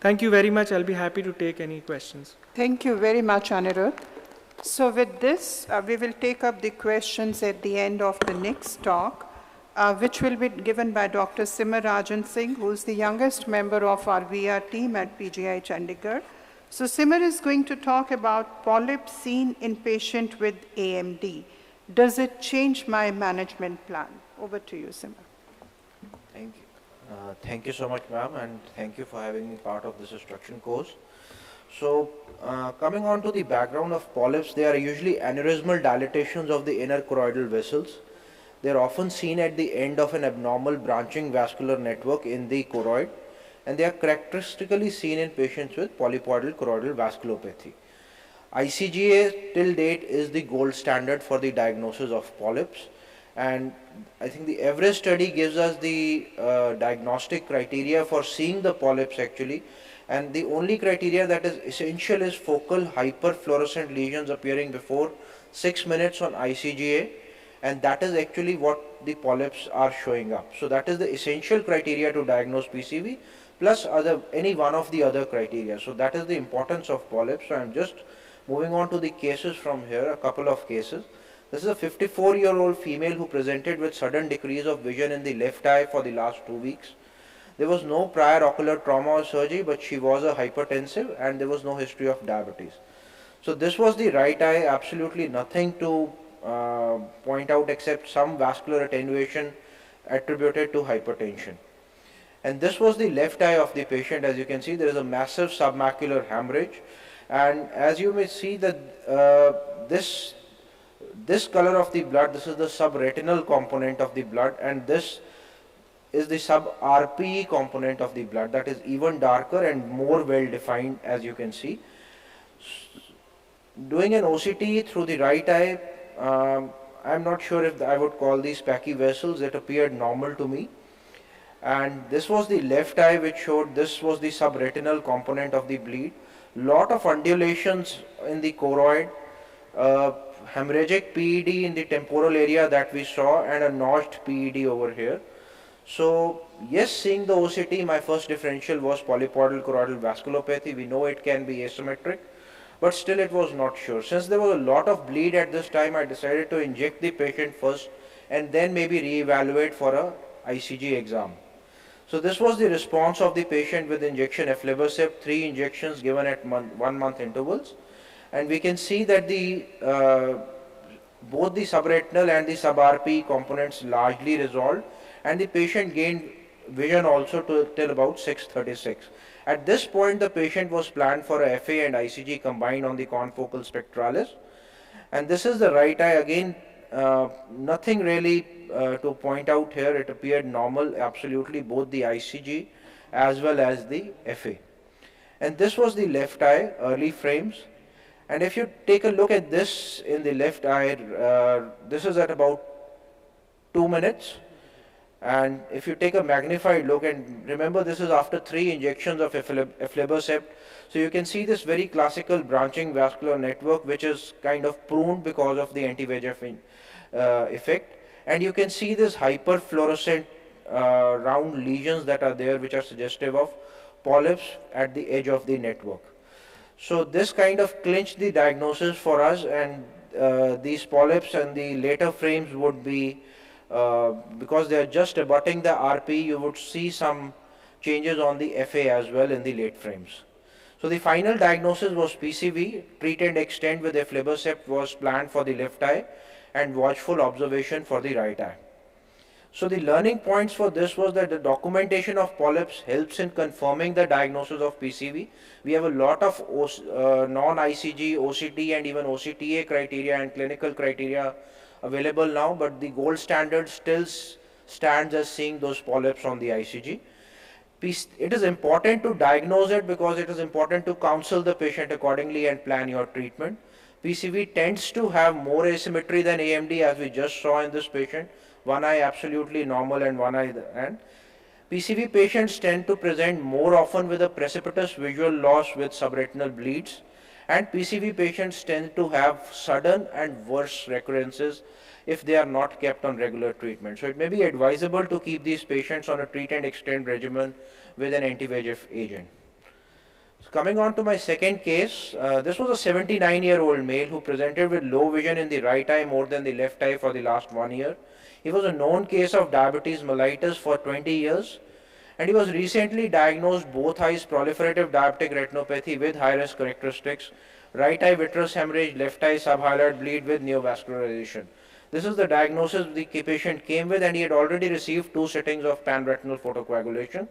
Thank you very much. I'll be happy to take any questions. Thank you very much, Anirudh. So with this, we will take up the questions at the end of the next talk, which will be given by Dr. SIMAR RAJAN Singh, who is the youngest member of our VR team at PGI Chandigarh. So SIMAR is going to talk about polyps seen in patient with AMD. Does it change my management plan? Over to you, SIMAR. Thank you. Thank you so much, ma'am, and thank you for having me part of this instruction course. So, coming on to the background of polyps, they are usually aneurysmal dilatations of the inner choroidal vessels. They are often seen at the end of an abnormal branching vascular network in the choroid, and they are characteristically seen in patients with polypoidal choroidal vasculopathy. ICGA till date is the gold standard for the diagnosis of polyps, and I think the Everest study gives us the diagnostic criteria for seeing the polyps actually, and the only criteria that is essential is focal hyperfluorescent lesions appearing before 6 minutes on ICGA, and that is actually what the polyps are showing up. So that is the essential criteria to diagnose PCV plus any one of the other criteria. So that is the importance of polyps. So I am just moving on to the cases from here, a couple of cases. This is a 54-year-old female who presented with sudden decrease of vision in the left eye for the last 2 weeks. There was no prior ocular trauma or surgery, but she was a hypertensive and there was no history of diabetes. So this was the right eye, absolutely nothing to point out except some vascular attenuation attributed to hypertension. And this was the left eye of the patient. As you can see, there is a massive submacular hemorrhage, and as you may see that this color of the blood, this is the subretinal component of the blood, and this is the sub-RPE component of the blood, that is even darker and more well defined, as you can see. Doing an OCT through the right eye, I'm not sure if I would call these Pachy vessels. It appeared normal to me. And this was the left eye, which showed this was the subretinal component of the bleed. Lot of undulations in the choroid, hemorrhagic PED in the temporal area that we saw, and a notched PED over here. So yes, seeing the OCT, my first differential was polypoidal choroidal vasculopathy. We know it can be asymmetric, but still it was not sure. Since there was a lot of bleed at this time, I decided to inject the patient first and then maybe re-evaluate for a ICG exam. So this was the response of the patient with injection aflibercept, 3 injections given at 1 month intervals. And we can see that both the subretinal and the sub-RPE components largely resolved, and the patient gained vision also till about 6:36. At this point, the patient was planned for a FA and ICG combined on the confocal spectralis. And this is the right eye. Again, nothing really to point out here. It appeared normal, absolutely, both the ICG as well as the FA. And this was the left eye, early frames. And if you take a look at this in the left eye, this is at about 2 minutes. And if you take a magnified look, and remember this is after 3 injections of aflibercept, so you can see this very classical branching vascular network which is kind of pruned because of the anti-VEGF effect. And you can see this hyperfluorescent round lesions that are there, which are suggestive of polyps at the edge of the network. So this kind of clinched the diagnosis for us, and these polyps and the later frames would be, because they are just abutting the RP, you would see some changes on the FA as well in the late frames. So the final diagnosis was PCV, treat and extend with aflibercept was planned for the left eye, and watchful observation for the right eye. So the learning points for this was that the documentation of polyps helps in confirming the diagnosis of PCV. We have a lot of non-ICG, OCT and even OCTA criteria and clinical criteria available now, but the gold standard still stands as seeing those polyps on the ICG. It is important to diagnose it because it is important to counsel the patient accordingly and plan your treatment. PCV tends to have more asymmetry than AMD, as we just saw in this patient. One eye absolutely normal and one eye, and PCV patients tend to present more often with a precipitous visual loss with subretinal bleeds, and PCV patients tend to have sudden and worse recurrences if they are not kept on regular treatment. So it may be advisable to keep these patients on a treat and extend regimen with an anti-VEGF agent. So coming on to my second case, this was a 79-year-old male who presented with low vision in the right eye more than the left eye for the last 1 year. He was a known case of diabetes mellitus for 20 years, and he was recently diagnosed both eyes proliferative diabetic retinopathy with high-risk characteristics, right eye vitreous hemorrhage, left eye subhyaloid bleed with neovascularization. This is the diagnosis the patient came with, and he had already received 2 sittings of panretinal photocoagulation.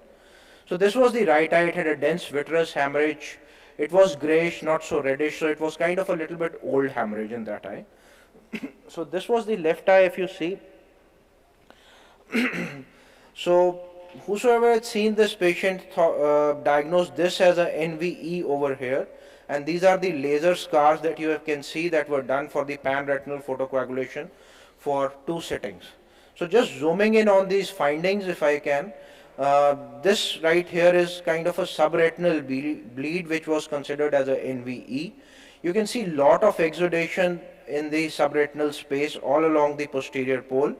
So this was the right eye. It had a dense vitreous hemorrhage. It was grayish, not so reddish, so it was kind of a little bit old hemorrhage in that eye. So this was the left eye, if you see. So whosoever had seen this patient diagnosed this as a NVE over here, and these are the laser scars that you can see that were done for the panretinal photocoagulation for 2 sittings. So just zooming in on these findings, if I can, this right here is kind of a subretinal bleed which was considered as a NVE. You can see lot of exudation in the subretinal space all along the posterior pole,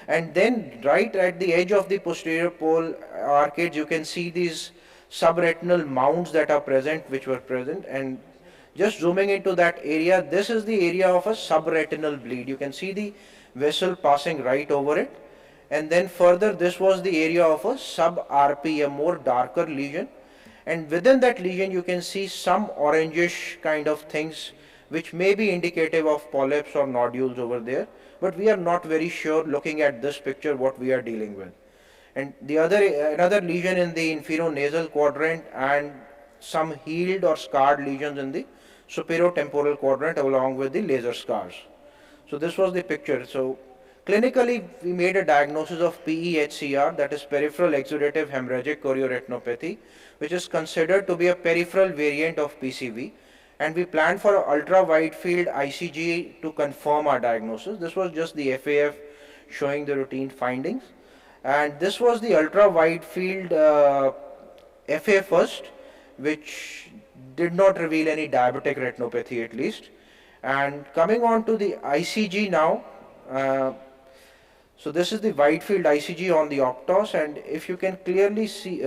and then right at the edge of the posterior pole arcades you can see these subretinal mounds that are present, which were present. And just zooming into that area, this is the area of a subretinal bleed. You can see the vessel passing right over it, and then further this was the area of a sub-RP, a more darker lesion, and within that lesion you can see some orangish kind of things which may be indicative of polyps or nodules over there, but we are not very sure looking at this picture what we are dealing with. And the another lesion in the inferonasal quadrant, and some healed or scarred lesions in the superiotemporal quadrant along with the laser scars. So this was the picture. So clinically we made a diagnosis of PEHCR, that is peripheral exudative hemorrhagic chorioretinopathy, which is considered to be a peripheral variant of PCV, and we planned for an ultra wide field ICG to confirm our diagnosis. This was just the FAF showing the routine findings, and this was the ultra wide field FA first, which did not reveal any diabetic retinopathy at least. And coming on to the ICG now, so this is the wide field ICG on the optos, and if you can clearly see,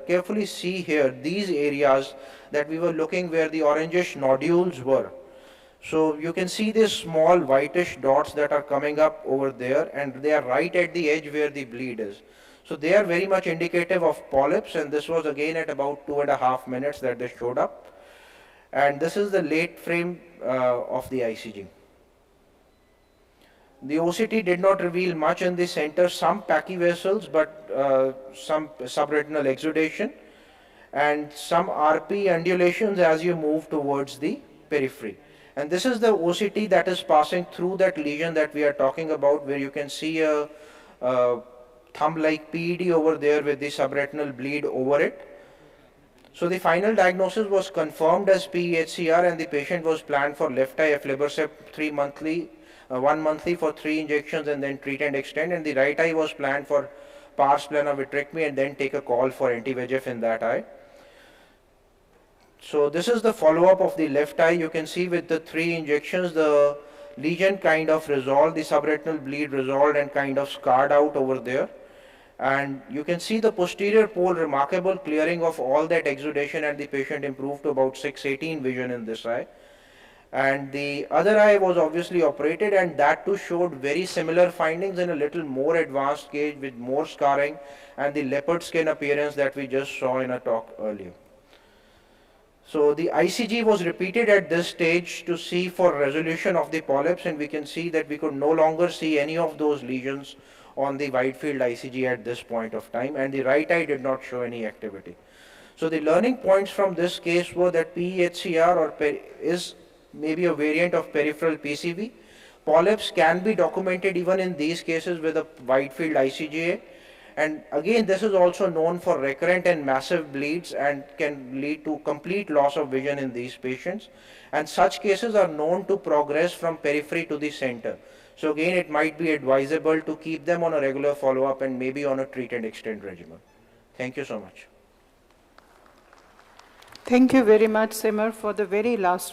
carefully see here, these areas that we were looking where the orangish nodules were. So you can see these small whitish dots that are coming up over there, and they are right at the edge where the bleed is. So they are very much indicative of polyps, and this was again at about 2.5 minutes that they showed up. And this is the late frame of the ICG. The OCT did not reveal much in the center, some pachyvessels, but some subretinal exudation and some RP undulations as you move towards the periphery. And this is the OCT that is passing through that lesion that we are talking about, where you can see a thumb-like PED over there with the subretinal bleed over it. So the final diagnosis was confirmed as PEHCR, and the patient was planned for left eye aflibercept 1 monthly for 3 injections and then treat and extend, and the right eye was planned for pars plana vitrectomy and then take a call for anti-VEGF in that eye. So this is the follow-up of the left eye. You can see with the 3 injections the lesion kind of resolved, the subretinal bleed resolved and kind of scarred out over there. And you can see the posterior pole, remarkable clearing of all that exudation, and the patient improved to about 6/18 vision in this eye. And the other eye was obviously operated, and that too showed very similar findings in a little more advanced case with more scarring and the leopard skin appearance that we just saw in a talk earlier. So the ICG was repeated at this stage to see for resolution of the polyps, and we can see that we could no longer see any of those lesions on the wide field ICG at this point of time, and the right eye did not show any activity. So the learning points from this case were that PEHCR is maybe a variant of peripheral PCV. Polyps can be documented even in these cases with a wide field ICGA, and again this is also known for recurrent and massive bleeds and can lead to complete loss of vision in these patients, and such cases are known to progress from periphery to the center. So again it might be advisable to keep them on a regular follow-up and maybe on a treat and extend regimen. Thank you so much. Thank you very much, SIMAR, for the very last